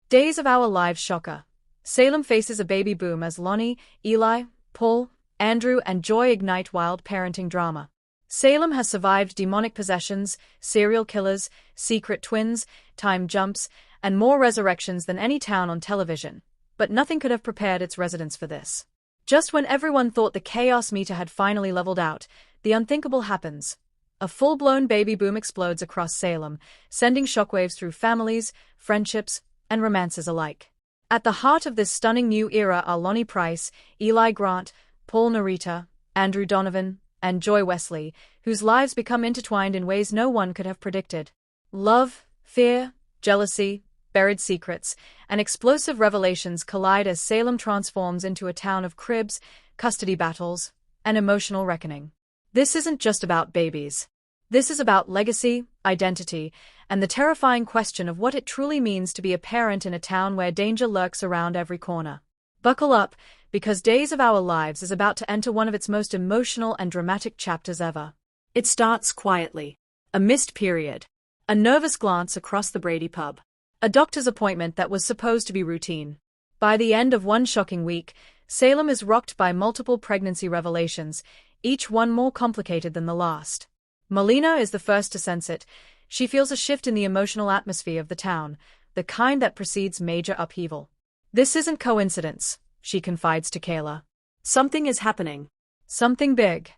Days of Our Lives shocker. Salem faces a baby boom as Lani, Eli, Paul, Andrew and Joy ignite wild parenting drama. Salem has survived demonic possessions, serial killers, secret twins, time jumps, and more resurrections than any town on television. But nothing could have prepared its residents for this. Just when everyone thought the chaos meter had finally leveled out, the unthinkable happens. A full-blown baby boom explodes across Salem, sending shockwaves through families, friendships, and romances alike. At the heart of this stunning new era are Lani Price, Eli Grant, Paul Narita, Andrew Donovan, and Joy Wesley, whose lives become intertwined in ways no one could have predicted. Love, fear, jealousy, buried secrets, and explosive revelations collide as Salem transforms into a town of cribs, custody battles, and emotional reckoning. This isn't just about babies. This is about legacy, identity, and the terrifying question of what it truly means to be a parent in a town where danger lurks around every corner. Buckle up, because Days of Our Lives is about to enter one of its most emotional and dramatic chapters ever. It starts quietly. A missed period. A nervous glance across the Brady pub. A doctor's appointment that was supposed to be routine. By the end of one shocking week, Salem is rocked by multiple pregnancy revelations, each one more complicated than the last. Melina is the first to sense it. She feels a shift in the emotional atmosphere of the town, the kind that precedes major upheaval. This isn't coincidence, she confides to Kayla. Something is happening. Something big.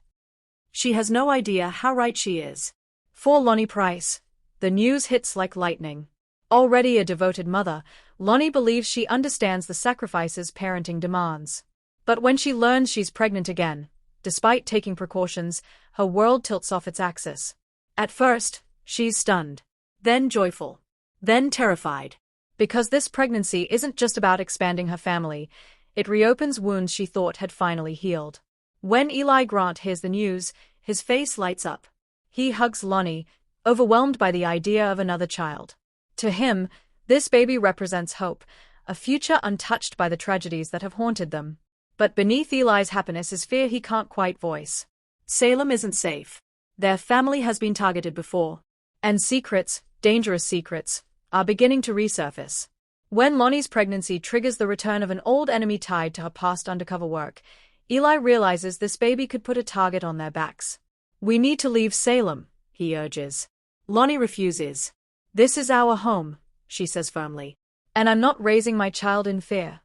She has no idea how right she is. For Lani Price, the news hits like lightning. Already a devoted mother, Lani believes she understands the sacrifices parenting demands. But when she learns she's pregnant again, despite taking precautions, her world tilts off its axis. At first, she's stunned. Then joyful. Then terrified. Because this pregnancy isn't just about expanding her family, it reopens wounds she thought had finally healed. When Eli Grant hears the news, his face lights up. He hugs Lani, overwhelmed by the idea of another child. To him, this baby represents hope, a future untouched by the tragedies that have haunted them. But beneath Eli's happiness is fear he can't quite voice. Salem isn't safe. Their family has been targeted before. And secrets, dangerous secrets, are beginning to resurface. When Lani's pregnancy triggers the return of an old enemy tied to her past undercover work, Eli realizes this baby could put a target on their backs. "We need to leave Salem," he urges. Lani refuses. "This is our home," she says firmly. "And I'm not raising my child in fear."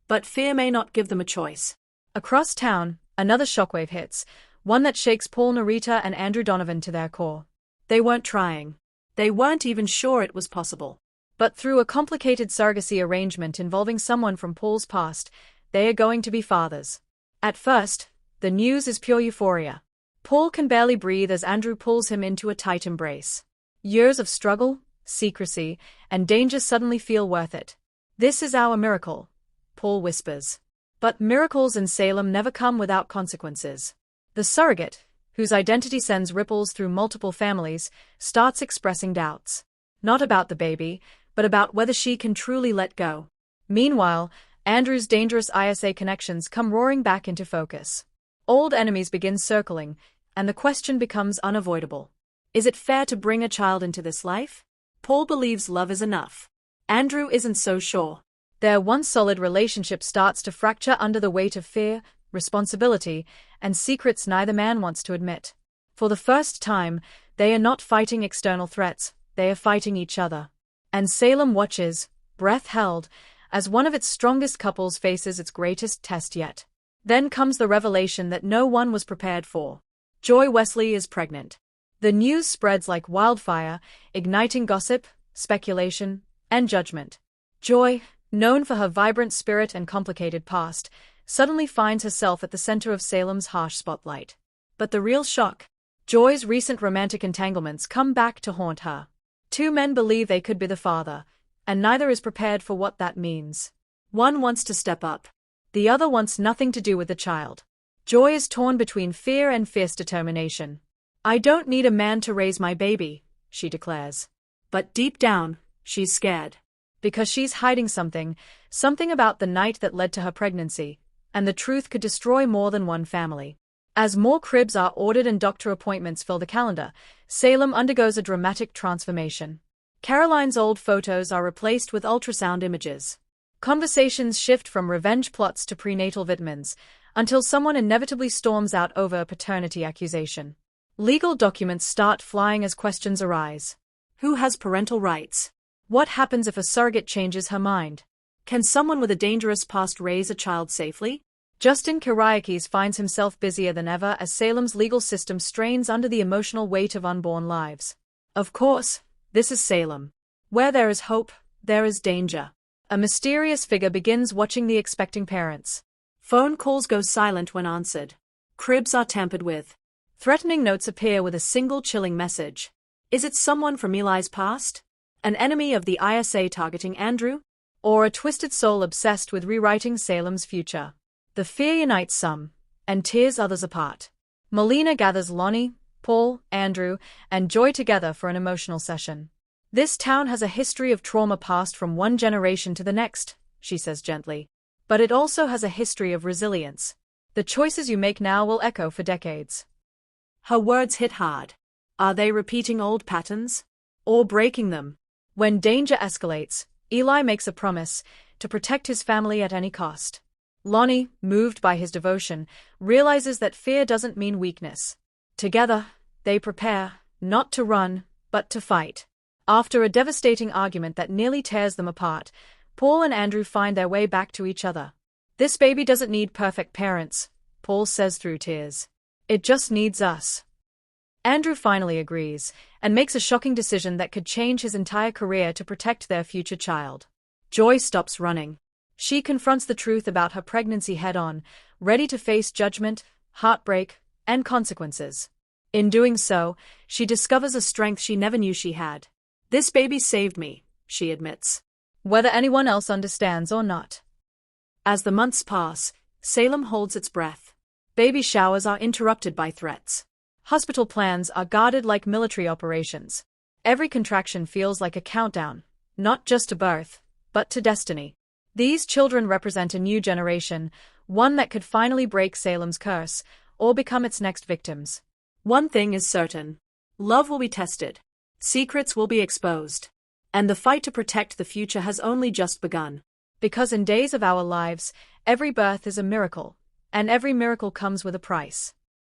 But fear may not give them a choice. Across town, another shockwave hits, one that shakes Paul Narita and Andrew Donovan to their core. They weren't trying. They weren't even sure it was possible. But through a complicated surrogacy arrangement involving someone from Paul's past, they are going to be fathers. At first, the news is pure euphoria. Paul can barely breathe as Andrew pulls him into a tight embrace. Years of struggle, secrecy, and danger suddenly feel worth it. "This is our miracle," Paul whispers. But miracles in Salem never come without consequences. The surrogate, whose identity sends ripples through multiple families, starts expressing doubts. Not about the baby, but about whether she can truly let go. Meanwhile, Andrew's dangerous ISA connections come roaring back into focus. Old enemies begin circling, and the question becomes unavoidable. Is it fair to bring a child into this life? Paul believes love is enough. Andrew isn't so sure. Their once solid relationship starts to fracture under the weight of fear, responsibility, and secrets neither man wants to admit. For the first time, they are not fighting external threats, they are fighting each other. And Salem watches, breath held, as one of its strongest couples faces its greatest test yet. Then comes the revelation that no one was prepared for. Joy Wesley is pregnant. The news spreads like wildfire, igniting gossip, speculation, and judgment. Joy, known for her vibrant spirit and complicated past, suddenly finds herself at the center of Salem's harsh spotlight. But the real shock: Joy's recent romantic entanglements come back to haunt her. Two men believe they could be the father, and neither is prepared for what that means. One wants to step up. The other wants nothing to do with the child. Joy is torn between fear and fierce determination. "I don't need a man to raise my baby," she declares. But deep down, she's scared. Because she's hiding something about the night that led to her pregnancy, and the truth could destroy more than one family. As more cribs are ordered and doctor appointments fill the calendar, Salem undergoes a dramatic transformation. Caroline's old photos are replaced with ultrasound images. Conversations shift from revenge plots to prenatal vitamins, until someone inevitably storms out over a paternity accusation. Legal documents start flying as questions arise. Who has parental rights? What happens if a surrogate changes her mind? Can someone with a dangerous past raise a child safely? Justin Kyriakis finds himself busier than ever as Salem's legal system strains under the emotional weight of unborn lives. Of course, this is Salem. Where there is hope, there is danger. A mysterious figure begins watching the expecting parents. Phone calls go silent when answered. Cribs are tampered with. Threatening notes appear with a single chilling message. Is it someone from Eli's past? An enemy of the ISA targeting Andrew? Or a twisted soul obsessed with rewriting Salem's future? The fear unites some, and tears others apart. Melina gathers Lani, Paul, Andrew, and Joy together for an emotional session. This town has a history of trauma passed from one generation to the next, she says gently. But it also has a history of resilience. The choices you make now will echo for decades. Her words hit hard. Are they repeating old patterns? Or breaking them? When danger escalates, Eli makes a promise to protect his family at any cost. Lani, moved by his devotion, realizes that fear doesn't mean weakness. Together, they prepare, not to run, but to fight. After a devastating argument that nearly tears them apart, Paul and Andrew find their way back to each other. This baby doesn't need perfect parents, Paul says through tears. It just needs us. Andrew finally agrees, and makes a shocking decision that could change his entire career to protect their future child. Joy stops running. She confronts the truth about her pregnancy head-on, ready to face judgment, heartbreak, and consequences. In doing so, she discovers a strength she never knew she had. This baby saved me, she admits. Whether anyone else understands or not. As the months pass, Salem holds its breath. Baby showers are interrupted by threats. Hospital plans are guarded like military operations. Every contraction feels like a countdown, not just to birth, but to destiny. These children represent a new generation, one that could finally break Salem's curse, or become its next victims. One thing is certain. Love will be tested. Secrets will be exposed. And the fight to protect the future has only just begun. Because in days of our lives, every birth is a miracle, and every miracle comes with a price.